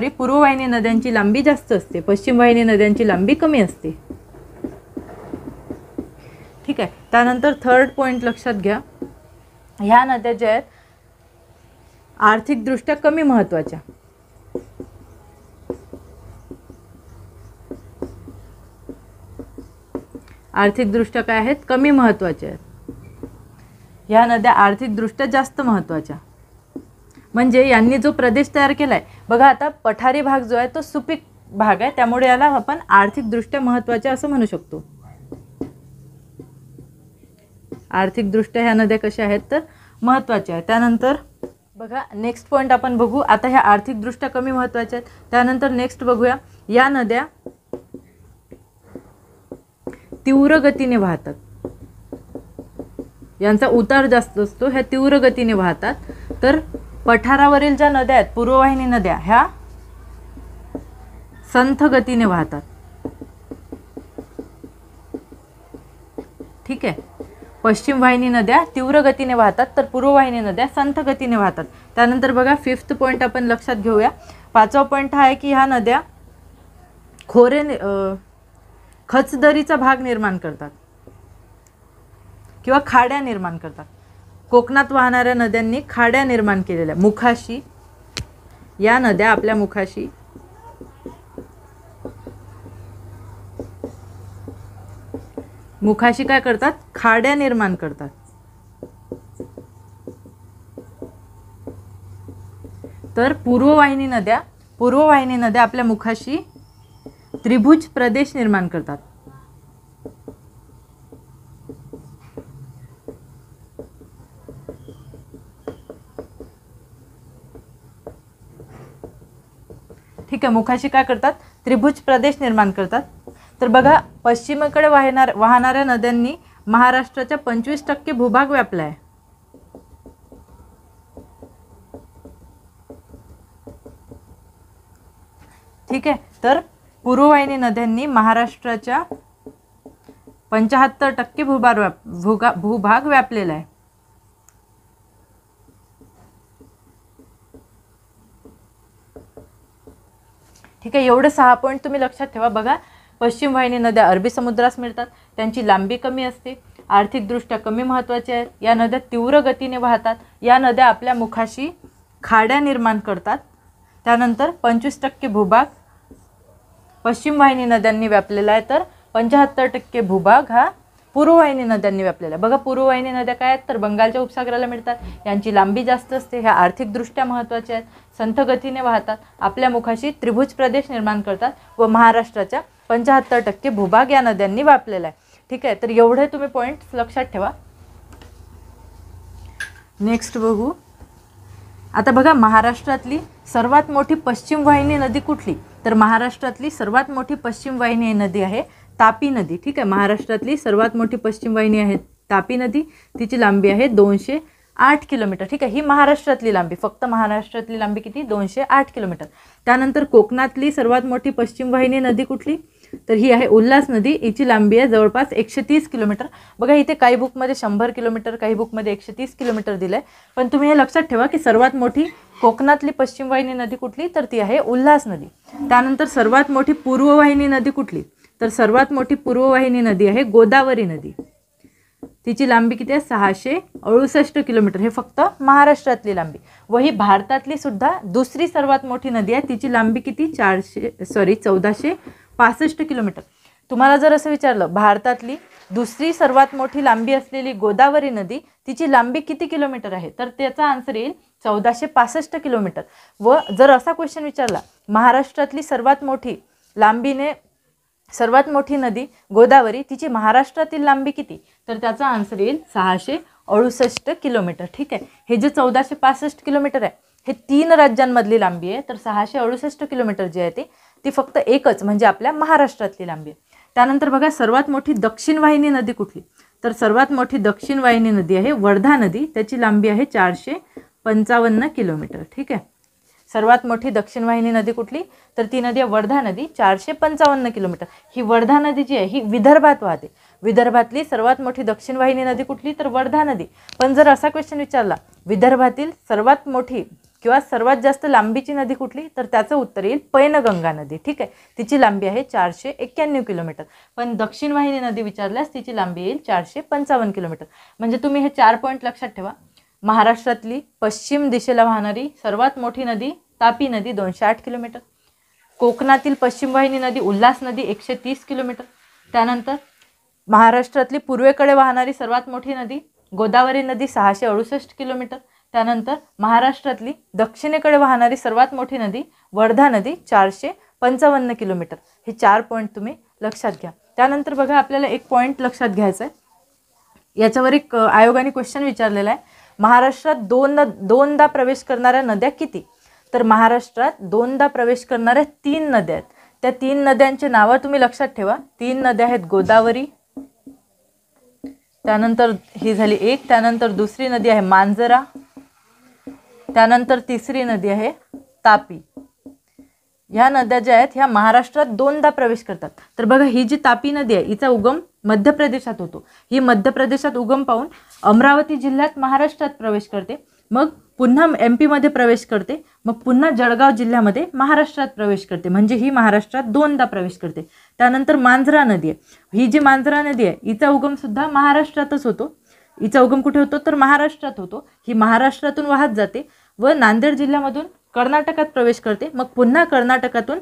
पूर्व वाहिनी नद्यांची लांबी जास्त असते. पश्चिम वाहिनी नद्यांची लांबी कमी असते. ठीक आहे. त्यानंतर थर्ड पॉईंट लक्षात घ्या, ह्या नद्या ज्या आहेत आर्थिकदृष्ट्या कमी महत्त्वाच्या. आर्थिकदृष्ट्या काय आहेत, कमी महत्त्वाच्या आहेत. ह्या नद्या आर्थिकदृष्ट्या जास्त महत्त्वाच्या. म्हणजे यांनी जो प्रदेश तयार केलाय बघा, आता पठारी भाग जो आहे तो सुपीक भाग आहे, त्यामुळे याला आपण आर्थिकदृष्ट्या महत्त्वाच्या असं म्हणू शकतो. आर्थिकदृष्ट्या ह्या नद्या कशा आहेत तर महत्त्वाच्या आहेत. त्यानंतर बघा, नेक्स्ट पॉईंट आपण बघू. आता ह्या आर्थिकदृष्ट्या कमी महत्त्वाच्या आहेत. त्यानंतर नेक्स्ट बघूया, या नद्या तीव्र गतीने वाहतात. यांचा उतार जास्त असतो, ह्या तीव्र गतीने वाहतात. तर पठारावरील ज्या नद्या आहेत पूर्ववाहिनी नद्या ह्या संथ गतीने वाहतात. ठीक आहे, पश्चिम वाहिनी नद्या तीव्र गतीने वाहतात तर पूर्व वाहिनी नद्या संथ गतीने वाहतात. त्यानंतर बघा, फिफ्थ पॉईंट आपण लक्षात घेऊया. पाचवा पॉईंट हा आहे की ह्या नद्या खचदरीचा भाग निर्माण करतात किंवा खाड्या निर्माण करतात. कोकणात वाहणाऱ्या नद्यांनी खाड्या निर्माण केलेल्या. मुखाशी, या नद्या आपल्या मुखाशी काय करतात, खाड्या निर्माण करतात. तर पूर्व वाहिनी नद्या आपल्या मुखाशी त्रिभुज प्रदेश निर्माण करतात. ठीक आहे, मुखाशी काय करतात, त्रिभुज प्रदेश निर्माण करतात. तर बघा, पश्चिमेकडे वाहणाऱ्या नद्यांनी महाराष्ट्राच्या 25% भूभाग व्यापला आहे. ठीक आहे, तर पूर्ववाहिनी नद्यांनी महाराष्ट्राच्या 75% भूभाग व्यापलेला आहे. ठीक आहे, एवढे 6 पॉईंट तुम्ही लक्षात ठेवा. बघा, पश्चिम वाहिनी नद्या अरबी समुद्रास मिळतात, त्यांची लांबी कमी असते, आर्थिकदृष्ट्या कमी महत्त्वाच्या आहेत, या नद्या तीव्र गतीने वाहतात, या नद्या आपल्या मुखाशी खाड्या निर्माण करतात. त्यानंतर 25% भूभाग पश्चिम वाहिनी नद्यांनी व्यापलेला आहे, तर 75% भूभाग हा पूर्ववाहिनी नद्यांनी व्यापलेला आहे. बघा पूर्ववाहिनी नद्या काय आहेत, तर बंगालच्या उपसागराला मिळतात. यांची लांबी जास्त असते, ह्या आर्थिकदृष्ट्या महत्त्वाच्या आहेत, संथ गतीने वाहतात, आपल्या मुखाशी त्रिभुज प्रदेश निर्माण करतात व महाराष्ट्राच्या 75% भूभाग या नद्यांनी व्यापलेला आहे. ठीक आहे, तर एवढे तुम्ही पॉईंट्स लक्षात ठेवा. नेक्स्ट बघू. आता बघा महाराष्ट्रातली सर्वात मोठी पश्चिम वाहिनी नदी कुठली, तर महाराष्ट्रातली सर्वात मोठी पश्चिम वाहिनी नदी आहे तापी नदी. ठीक आहे, महाराष्ट्रातली सर्वात मोठी पश्चिम वाहिनी आहे तापी नदी. तिची लांबी आहे 208 किलोमीटर. ठीक आहे, ही महाराष्ट्रातली लांबी, फक्त महाराष्ट्रातली लांबी किती, 208 किलोमीटर. त्यानंतर कोकणातली सर्वात मोठी पश्चिम वाहिनी नदी कुठली, तर ही आहे उल्हास नदी. हिची लांबी आहे जवळपास 130 किलोमीटर. बघा इथे काही बुकमध्ये 100 किलोमीटर, काही बुकमध्ये 130 किलोमीटर दिलं आहे, पण तुम्ही हे लक्षात ठेवा की सर्वात मोठी कोकणातली पश्चिम वाहिनी नदी कुठली, तर ती आहे उल्हास नदी. त्यानंतर सर्वात मोठी पूर्ववाहिनी नदी कुठली, तर सर्वात मोठी पूर्ववाहिनी नदी आहे गोदावरी नदी. तिची लांबी किती आहे, 668 किलोमीटर. हे फक्त महाराष्ट्रातली लांबी. व ही भारतातली सुद्धा दुसरी सर्वात मोठी नदी आहे. तिची लांबी किती, 1465 किलोमीटर. तुम्हाला जर असं विचारलं भारतातली दुसरी सर्वात मोठी लांबी असलेली गोदावरी नदी, तिची लांबी किती किलोमीटर आहे, तर त्याचा आन्सर येईल 1465 किलोमीटर. व जर असा क्वेश्चन विचारला महाराष्ट्रातली सर्वात मोठी लांबीने सर्वात मोठी नदी गोदावरी, तिची महाराष्ट्रातील लांबी किती, तर त्याचा आन्सर येईल 668 किलोमीटर. ठीक आहे, हे जे 1465 किलोमीटर आहे हे 3 राज्यांमधली लांबी आहे, तर 668 किलोमीटर जी आहे ती फक्त एकच म्हणजे आपल्या महाराष्ट्रातली लांबी आहे. त्यानंतर बघा सर्वात मोठी दक्षिण वाहिनी नदी कुठली, तर सर्वात मोठी दक्षिण वाहिनी नदी आहे वर्धा नदी. त्याची लांबी आहे 455 किलोमीटर. ठीक आहे, सर्वात मोठी दक्षिण वाहिनी नदी कुठली, तर ती नदी आहे वर्धा नदी, 455 किलोमीटर. ही वर्धा नदी जी आहे ही विदर्भात वाहते. विदर्भातली सर्वात मोठी दक्षिण वाहिनी नदी कुठली, तर वर्धा नदी. पण जर असा क्वेश्चन विचारला विदर्भातील सर्वात मोठी किंवा सर्वात जास्त लांबीची नदी कुठली, तर त्याचं उत्तर येईल पैनगंगा नदी. ठीक आहे, तिची लांबी आहे 491 किलोमीटर. पण दक्षिण वाहिनी नदी विचारल्यास तिची लांबी येईल 455 किलोमीटर. म्हणजे तुम्ही हे 4 पॉईंट लक्षात ठेवा. महाराष्ट्रातली पश्चिम दिशेला वाहणारी सर्वात मोठी नदी तापी नदी 208 किलोमीटर. कोकणातील पश्चिम वाहिनी नदी उल्हास नदी 130 किलोमीटर. त्यानंतर महाराष्ट्रातली पूर्वेकडे वाहणारी सर्वात मोठी नदी गोदावरी नदी 668 किलोमीटर. त्यानंतर महाराष्ट्रातली दक्षिणेकडे वाहणारी सर्वात मोठी नदी वर्धा नदी 455 किलोमीटर. हे 4 पॉईंट तुम्ही लक्षात घ्या. त्यानंतर बघा आपल्याला एक पॉईंट लक्षात घ्यायचा आहे. याच्यावर एक आयोगाने क्वेश्चन विचारलेला आहे, महाराष्ट्रात दोनदा प्रवेश करणाऱ्या नद्या किती, तर महाराष्ट्रात दोनदा प्रवेश करणाऱ्या 3 नद्या आहेत. त्या 3 नद्यांचे नावं तुम्ही लक्षात ठेवा. 3 नद्या आहेत गोदावरी, त्यानंतर ही झाली एक, त्यानंतर दुसरी नदी आहे मांजरा, त्यानंतर तिसरी नदी आहे तापी. ह्या नद्या ज्या आहेत ह्या महाराष्ट्रात दोनदा प्रवेश करतात. तर बघा ही जी तापी नदी आहे हिचा उगम मध्य प्रदेशात होतो. ही मध्य प्रदेशात उगम पावून अमरावती जिल्ह्यात महाराष्ट्रात प्रवेश करते, मग पुन्हा MP मध्ये प्रवेश करते, मग पुन्हा जळगाव जिल्ह्यामध्ये महाराष्ट्रात प्रवेश करते. म्हणजे ही महाराष्ट्रात दोनदा प्रवेश करते. त्यानंतर मांजरा नदी आहे. ही जी मांजरा नदी आहे हिचा उगम सुद्धा महाराष्ट्रातच होतो. हिचा उगम कुठे होतो, तर महाराष्ट्रात होतो. ही महाराष्ट्रातून वाहत जाते व नांदेड जिल्ह्यामधून कर्नाटकात प्रवेश करते, मग पुन्हा कर्नाटकातून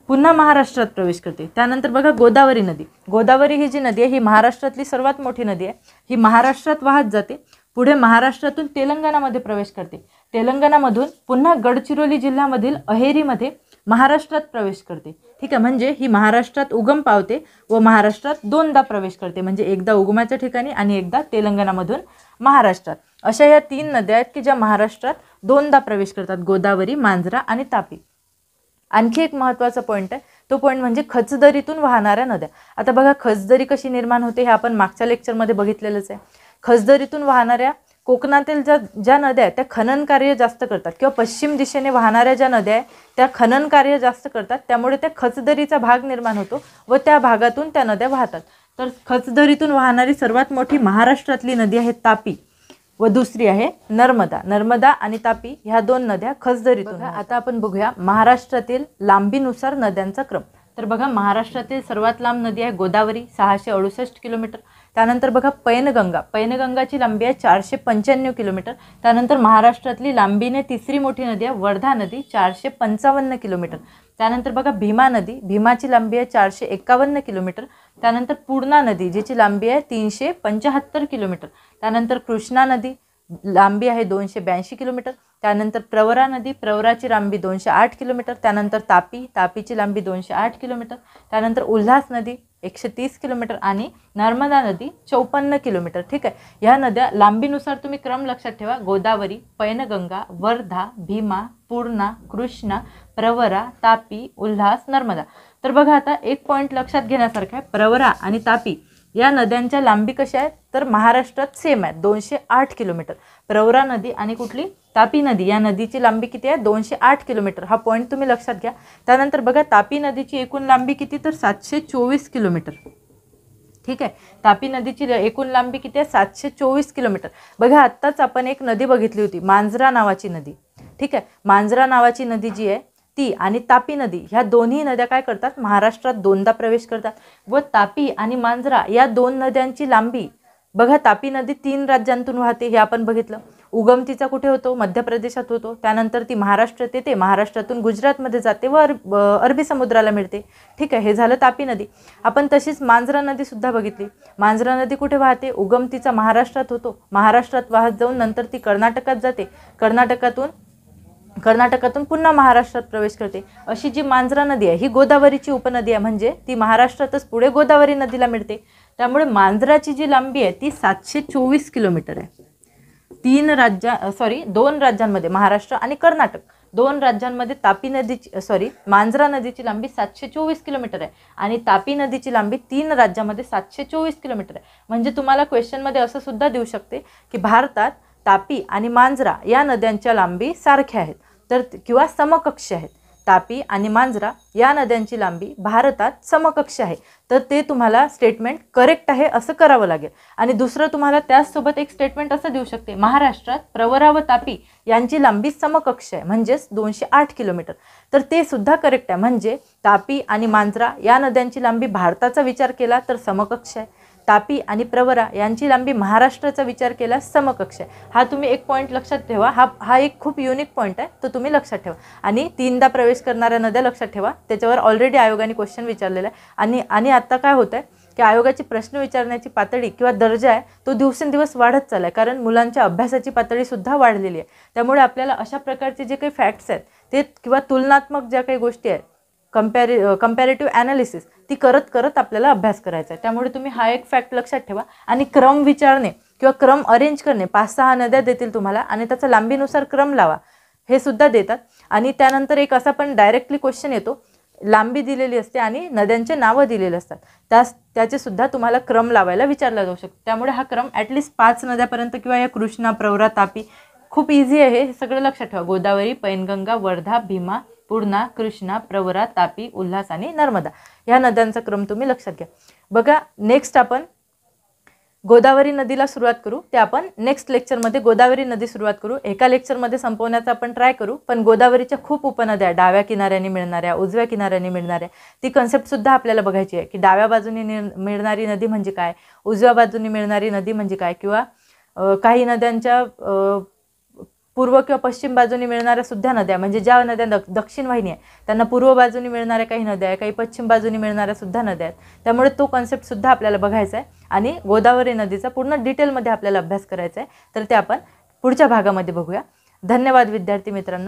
पुन्हा महाराष्ट्रात प्रवेश करते. त्यानंतर बघा गोदावरी नदी. गोदावरी ही जी नदी आहे ही महाराष्ट्रातली सर्वात मोठी नदी आहे. ही महाराष्ट्रात वाहत जाते, पुढे महाराष्ट्रातून तेलंगणामध्ये प्रवेश करते, तेलंगणामधून पुन्हा गडचिरोली जिल्ह्यामधील अहेरीमध्ये महाराष्ट्रात प्रवेश करते. ठीक आहे, म्हणजे ही महाराष्ट्रात उगम पावते व महाराष्ट्रात दोनदा प्रवेश करते. म्हणजे एकदा उगमाच्या ठिकाणी आणि एकदा तेलंगणामधून महाराष्ट्रात. अशा या 3 नद्या आहेत की ज्या महाराष्ट्रात दोनदा प्रवेश करतात, गोदावरी, मांजरा आणि तापी. आणखी एक महत्त्वाचा पॉईंट आहे, तो पॉईंट म्हणजे खचदरीतून वाहणाऱ्या नद्या. आता बघा खचदरी कशी निर्माण होते हे आपण मागच्या लेक्चरमध्ये बघितलेलंच आहे. खचदरीतून वाहणाऱ्या कोकणातील ज्या नद्या आहेत त्या खनन कार्य जास्त करतात, किंवा पश्चिम दिशेने वाहणाऱ्या ज्या नद्या आहेत त्या खनन कार्य जास्त करतात, त्यामुळे त्या खचदरीचा भाग निर्माण होतो व त्या भागातून त्या नद्या वाहतात. तर खचदरीतून वाहणारी सर्वात मोठी महाराष्ट्रातली नदी आहे तापी व दुसरी आहे नर्मदा. नर्मदा आणि तापी ह्या 2 नद्या खचदरीतून. आता आपण बघूया महाराष्ट्रातील लांबीनुसार नद्यांचा क्रम. तर बघा महाराष्ट्रातील सर्वात लांब नदी आहे गोदावरी 668 किलोमीटर. त्यानंतर बघा पैनगंगा, पैनगंगाची लांबी आहे 495 किलोमीटर. त्यानंतर महाराष्ट्रातली लांबीने तिसरी मोठी नदी आहे वर्धा नदी 455 किलोमीटर. त्यानंतर बघा भीमा नदी, भीमाची लांबी आहे 451 किलोमीटर. त्यानंतर पूर्णा नदी जिची लांबी आहे 375 किलोमीटर. त्यानंतर कृष्णा नदी लांबी आहे 282 किलोमीटर. त्यानंतर प्रवरा नदी, प्रवराची लांबी 208 किलोमीटर. त्यानंतर तापी, तापीची लांबी 208 किलोमीटर. त्यानंतर उल्हास नदी 130 किलोमीटर आणि नर्मदा नदी 54 किलोमीटर. ठीक आहे, ह्या नद्या लांबीनुसार तुम्ही क्रम लक्षात ठेवा. गोदावरी, पैनगंगा, वर्धा, भीमा, पूर्णा, कृष्णा, प्रवरा, तापी, उल्हास, नर्मदा. तर बघा आता एक पॉईंट लक्षात घेण्यासारखा आहे, प्रवरा आणि तापी या नद्यांच्या लांबी कशा आहेत तर महाराष्ट्रात सेम आहेत 208 किलोमीटर. प्रवरा नदी आणि कुठली तापी नदी या नदीची लांबी किती आहे 208 किलोमीटर. हा पॉईंट तुम्ही लक्षात घ्या. त्यानंतर बघा तापी नदीची एकूण लांबी किती तर 724 किलोमीटर. ठीक आहे, तापी नदीची एकूण लांबी किती आहे 724 किलोमीटर. बघा आत्ताच आपण एक नदी बघितली होती मांजरा नावाची नदी. ठीक आहे, मांजरा नावाची नदी जी आहे ती आणि तापी नदी ह्या दोन्ही नद्या काय करतात महाराष्ट्रात दोनदा प्रवेश करतात. व तापी आणि मांजरा या दोन नद्यांची लांबी बघा, तापी नदी 3 राज्यांतून वाहते हे आपण बघितलं. उगम तिचा कुठे होतो मध्य प्रदेशात होतो. त्यानंतर ती महाराष्ट्रात येते, महाराष्ट्रातून गुजरातमध्ये जाते व अरबी समुद्राला मिळते. ठीक आहे, हे झालं तापी नदी. आपण तशीच मांजरा नदीसुद्धा बघितली. मांजरा नदी कुठे वाहते, उगम तिचा महाराष्ट्रात होतो, महाराष्ट्रात वाहत जाऊन नंतर ती कर्नाटकात जाते, कर्नाटकातून पुन्हा महाराष्ट्रात प्रवेश करते. अशी जी मांजरा नदी आहे ही गोदावरीची उपनदी आहे, म्हणजे ती महाराष्ट्रातच पुढे गोदावरी नदीला मिळते. त्यामुळे मांजराची जी लांबी आहे ती 724 किलोमीटर आहे. 2 राज्यांमध्ये महाराष्ट्र आणि कर्नाटक 2 राज्यांमध्ये तापी नदीची मांजरा नदीची लांबी 724 किलोमीटर आहे आणि तापी नदीची लांबी 3 राज्यामध्ये 724 किलोमीटर आहे. म्हणजे तुम्हाला क्वेश्चनमध्ये असं सुद्धा देऊ शकते की भारतात तापी आणि मांजरा या नद्यांच्या लांबी सारख्या आहेत तर किंवा समकक्ष आहेत. तापी आणि मांजरा या नद्यांची लांबी भारतात समकक्ष आहे, तर ते तुम्हाला स्टेटमेंट करेक्ट आहे असं करावं लागेल. आणि दुसरं तुम्हाला त्याचसोबत एक स्टेटमेंट असं देऊ शकते, महाराष्ट्रात प्रवरा व तापी यांची लांबी समकक्ष आहे म्हणजेच 208 किलोमीटर, तर ते सुद्धा करेक्ट आहे. म्हणजे तापी आणि मांजरा या नद्यांची लांबी भारताचा विचार केला तर समकक्ष आहे, तापी आणि प्रवरा यांची लांबी महाराष्ट्राचा विचार केला समकक्ष आहे. हा तुम्ही एक पॉईंट लक्षात ठेवा. हा एक खूप युनिक पॉईंट आहे, तो तुम्ही लक्षात ठेवा. आणि 3दा प्रवेश करणाऱ्या नद्या लक्षात ठेवा, त्याच्यावर ऑलरेडी आयोगाने क्वेश्चन विचारलेला आहे. आणि आता काय होतं आहे की आयोगाची प्रश्न विचारण्याची पातळी किंवा दर्जा आहे तो दिवसेंदिवस वाढत चालला आहे, कारण मुलांच्या अभ्यासाची पातळीसुद्धा वाढलेली आहे. त्यामुळे आपल्याला अशा प्रकारचे जे काही फॅक्ट्स आहेत ते किंवा तुलनात्मक ज्या काही गोष्टी आहेत कंपॅरेटिव्ह ॲनालिसिस ती करत आपल्याला अभ्यास करायचा आहे. त्यामुळे तुम्ही हा एक फॅक्ट लक्षात ठेवा. आणि क्रम विचारणे किंवा क्रम अरेंज करणे, 5-6 नद्या देतील तुम्हाला आणि त्याचा लांबीनुसार क्रम लावा हे सुद्धा देतात. आणि त्यानंतर एक असा पण डायरेक्टली क्वेश्चन येतो, लांबी दिलेली असते आणि नद्यांचे नावं दिलेले असतात, त्याचे सुद्धा तुम्हाला क्रम लावायला विचारला जाऊ शकतो. त्यामुळे हा क्रम ॲटलिस्ट 5 नद्यापर्यंत किंवा या कृष्णा, प्रवरा, तापी खूप इझी आहे, हे सगळं लक्षात ठेवा. गोदावरी, पैनगंगा, वर्धा, भीमा, पूर्णा, कृष्णा, प्रवरा, तापी, उल्हास आणि नर्मदा ह्या नद्यांचा क्रम तुम्ही लक्षात घ्या. बघा नेक्स्ट आपण गोदावरी नदीला सुरुवात करू, ते आपण नेक्स्ट लेक्चरमध्ये गोदावरी नदी सुरुवात करू. एका लेक्चरमध्ये संपवण्याचा आपण ट्राय करू, पण गोदावरीच्या खूप उपनद्या डाव्या किनाऱ्याने मिळणाऱ्या, उजव्या किनाऱ्याने मिळणाऱ्या, ती कन्सेप्टसुद्धा आपल्याला बघायची आहे की डाव्या बाजूने मिळणारी नदी म्हणजे काय, उजव्या बाजूने मिळणारी नदी म्हणजे काय, किंवा काही नद्यांच्या पूर्व किंवा पश्चिम बाजूने मिळणाऱ्या सुद्धा नद्या, म्हणजे ज्या नद्या दक्षिण वाहिनी आहे त्यांना पूर्व बाजूने मिळणाऱ्या काही नद्या आहे, काही पश्चिम बाजूने मिळणाऱ्या सुद्धा नद्या आहेत. त्यामुळे तो कॉन्सेप्टसुद्धा आपल्याला बघायचा आहे आणि गोदावरी नदीचा पूर्ण डिटेलमध्ये आपल्याला अभ्यास करायचा आहे. तर ते आपण पुढच्या भागामध्ये बघूया. धन्यवाद विद्यार्थी मित्रांनो.